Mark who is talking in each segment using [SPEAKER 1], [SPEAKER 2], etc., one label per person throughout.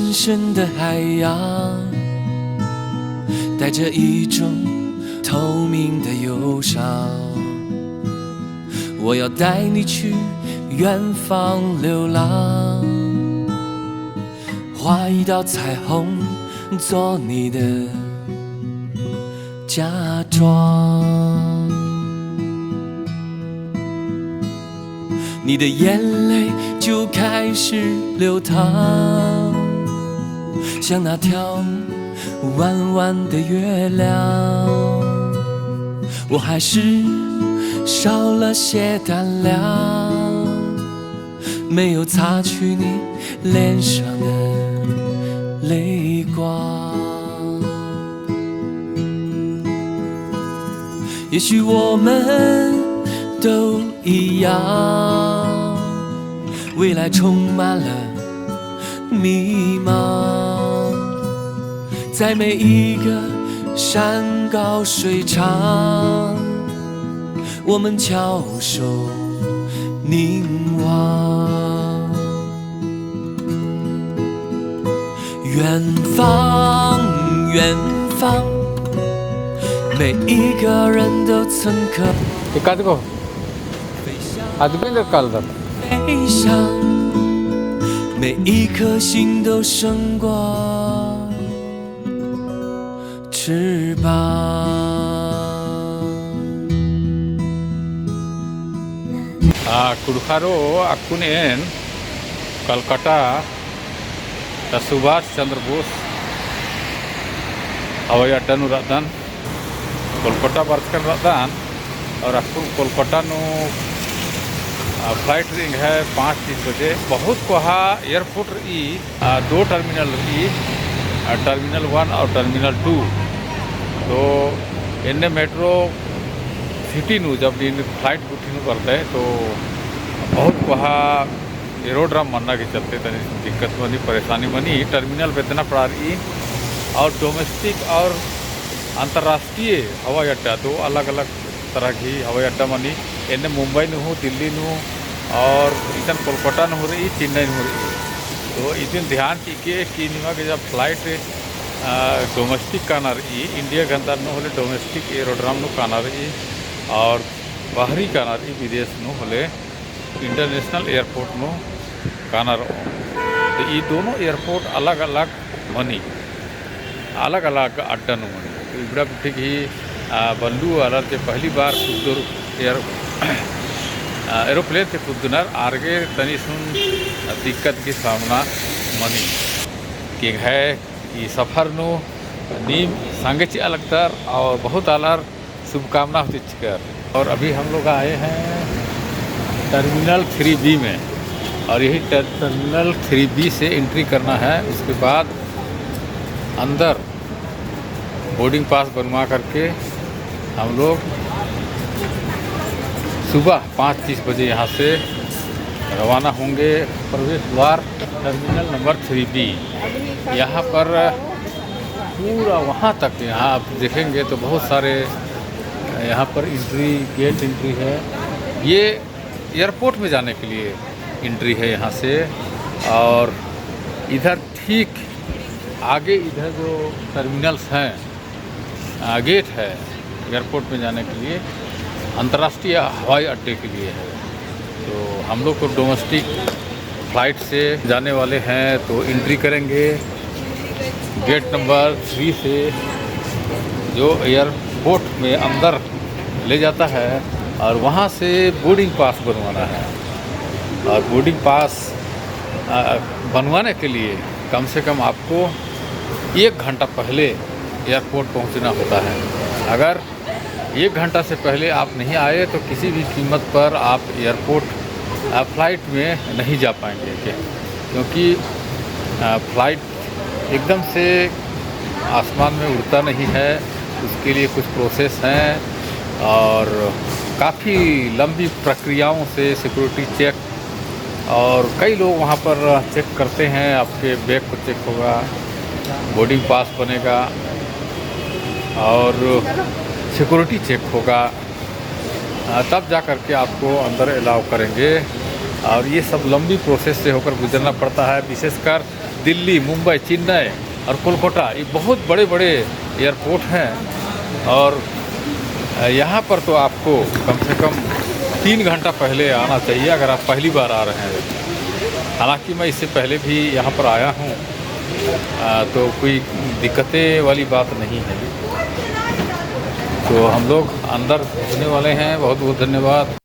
[SPEAKER 1] 深深的海洋，带着一种透明的忧伤。我要带你去远方流浪，画一道彩虹，做你的假装。你的眼泪就开始流淌，像那条弯弯的月亮。我还是少了些胆量，没有擦去你脸上的泪光。也许我们都一样，未来充满了迷茫，在每一个山高水长，我们翘首凝望。远方，远方，每一个人都曾渴飞翔，每一颗心都生过翅膀。
[SPEAKER 2] Kurukh akunen Kolkata Subhash Chandra Bose हवाई अड्डा नु रहतान कोलकाता बरसकर रहतान और आपको कोलकाता नु फ्लाइट रिंग है 5:30 बजे। बहुत कोहा एयरपोर्ट ई 2 टर्मिनल ई टर्मिनल 1 और टर्मिनल 2। तो इन्हें मेट्रो सिटी नु जब इन फ्लाइट बुकिंग करते हैं तो बहुत कोहा एरोड्राम बनना के चलते तनी दिक्कत बनी परेशानी बनी। टर्मिनल बेतना पड़ा रही और डोमेस्टिक और अंतर्राष्ट्रीय हवाई अड्डा दो अलग अलग तरह की हवाई अड्डा बनी। इन्हें मुंबई में हो, दिल्ली में और इधर कोलकाता में हो रही, चेन्नई में हो रही। तो इतने ध्यान चीके कि निमा के जब फ्लाइट डोमेस्टिक का ना रही, इंडिया के अंदर न होले डोमेस्टिक एरोड्राम नु का ना रही और बाहरी का ना रही विदेश में होले इंटरनेशनल एयरपोर्ट में का ना रहो। तो ये दोनों एयरपोर्ट अलग अलग बनी, अलग अलग अड्डा नु बनी। तो इबड़ा ठीक ही बल्लू वाला के पहली बार एरोप्लेन से खुदनर आगे तनी सुन दिक्कत की सामना मनी कि है ये सफ़र नु नीम संगे ची अलग तर और बहुत अलग शुभकामना होती कर। और अभी हम लोग आए हैं टर्मिनल 3B में और यही टर्मिनल 3B से एंट्री करना है। उसके बाद अंदर बोर्डिंग पास बनवा करके हम लोग सुबह 5:30 बजे यहाँ से रवाना होंगे। प्रवेश द्वार टर्मिनल नंबर 3B। यहाँ पर पूरा वहाँ तक यहाँ आप देखेंगे तो बहुत सारे यहाँ पर एंट्री गेट एंट्री है। ये एयरपोर्ट में जाने के लिए एंट्री है यहाँ से। और इधर ठीक आगे इधर जो टर्मिनल्स हैं गेट है एयरपोर्ट में जाने के लिए, अंतर्राष्ट्रीय हवाई अड्डे के लिए है। तो हम लोग को डोमेस्टिक फ्लाइट से जाने वाले हैं तो एंट्री करेंगे गेट नंबर 3 से जो एयरपोर्ट में अंदर ले जाता है और वहाँ से बोर्डिंग पास बनवाना है। और बोर्डिंग पास बनवाने के लिए कम से कम आपको 1 घंटा पहले एयरपोर्ट पहुँचना होता है। अगर 1 घंटा से पहले आप नहीं आए तो किसी भी कीमत पर आप एयरपोर्ट फ़्लाइट में नहीं जा पाएंगे, क्योंकि फ़्लाइट एकदम से आसमान में उड़ता नहीं है। उसके लिए कुछ प्रोसेस हैं और काफ़ी लंबी प्रक्रियाओं से सिक्योरिटी चेक और कई लोग वहाँ पर चेक करते हैं। आपके बैग को चेक होगा, बोर्डिंग पास बनेगा और सिक्योरिटी चेक होगा, तब जा कर के आपको अंदर अलाउ करेंगे। और ये सब लंबी प्रोसेस से होकर गुजरना पड़ता है। विशेषकर दिल्ली, मुंबई, चेन्नई और कोलकाता, ये बहुत बड़े बड़े एयरपोर्ट हैं। और यहाँ पर तो आपको कम से कम 3 घंटा पहले आना चाहिए अगर आप पहली बार आ रहे हैं। हालांकि मैं इससे पहले भी यहाँ पर आया हूँ, तो कोई दिक्कतें वाली बात नहीं है। तो हम लोग अंदर घुसने वाले हैं। बहुत बहुत धन्यवाद।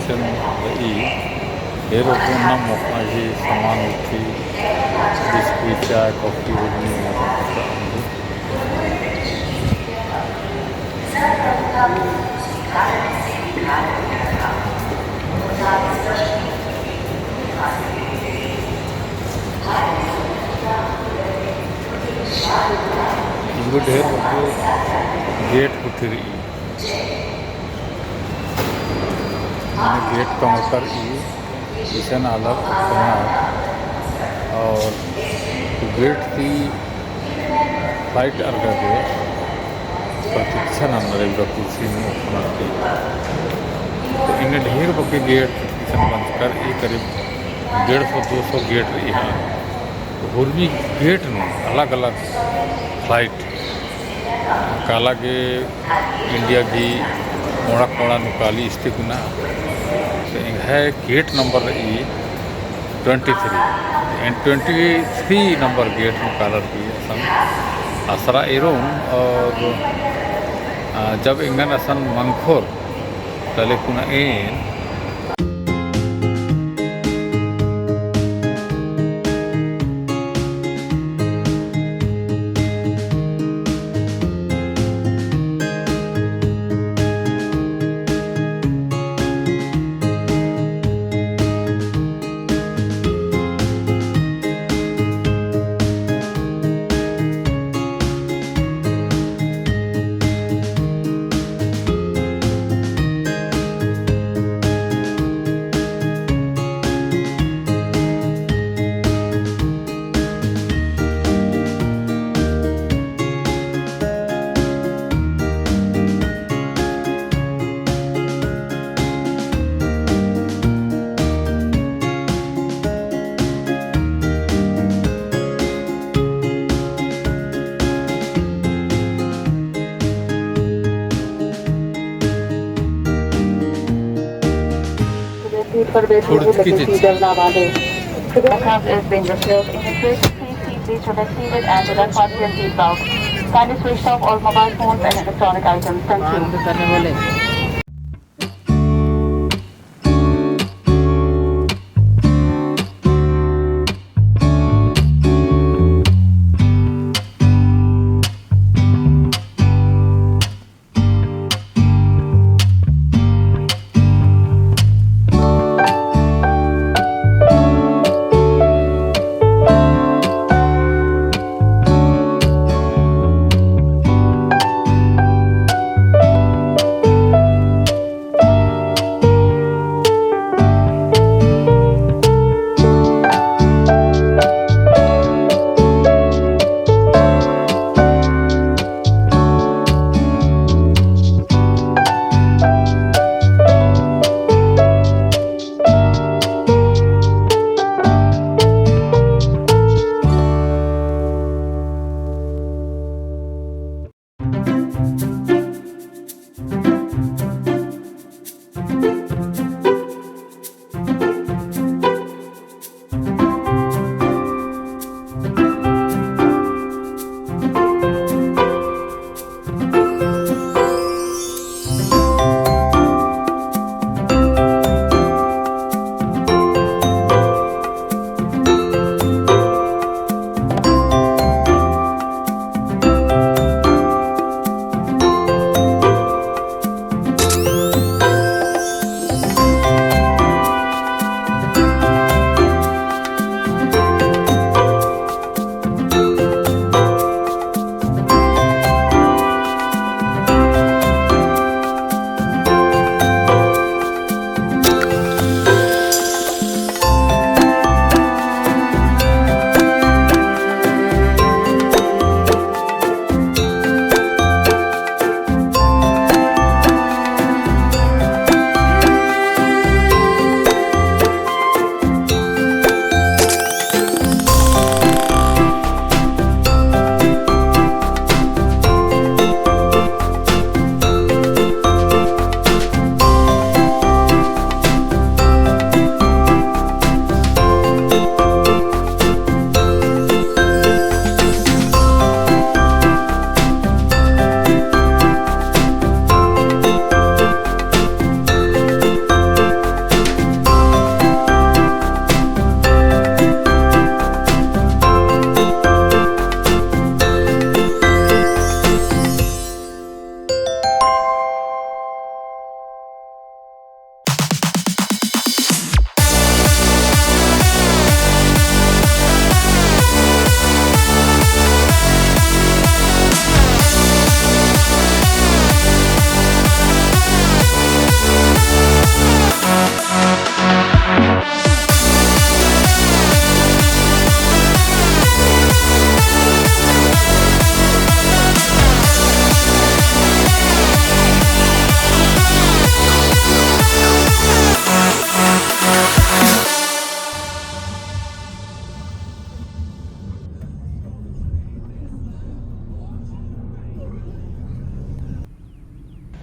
[SPEAKER 2] station here open mokna ji saman uthi biscuit chai coffee wagni इसको ढेर गेट उठरी मैंने गेट का मकर इसन अलग और गेट की फ्लाइट अर्गा के प्रतीक्षा नंबर एक कुर्सी में ओपनर की तो इन्हें ढेर बके गेट इसन बंद कर ये करीब 150-200 गेट रही है और भी गेट नो अलग अलग फ्लाइट काला के इंडिया की कोड़ा कोड़ा नुकाली इस्तिकुना तो है गेट नंबर 23 नंबर गेट नुकाला की असन असरा एरोन और जब इंगन असन मंखोर तले कुना N
[SPEAKER 3] Food kitchen. Aircraft is being received in the bridge. Please keep these protected and without fasten seatbelt. Kindly switch off all mobile phones and electronic items. Thank you.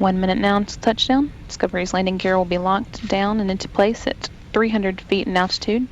[SPEAKER 4] 1 minute now to touchdown. Discovery's landing gear will be locked down and into place at 300 feet in altitude.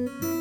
[SPEAKER 3] you.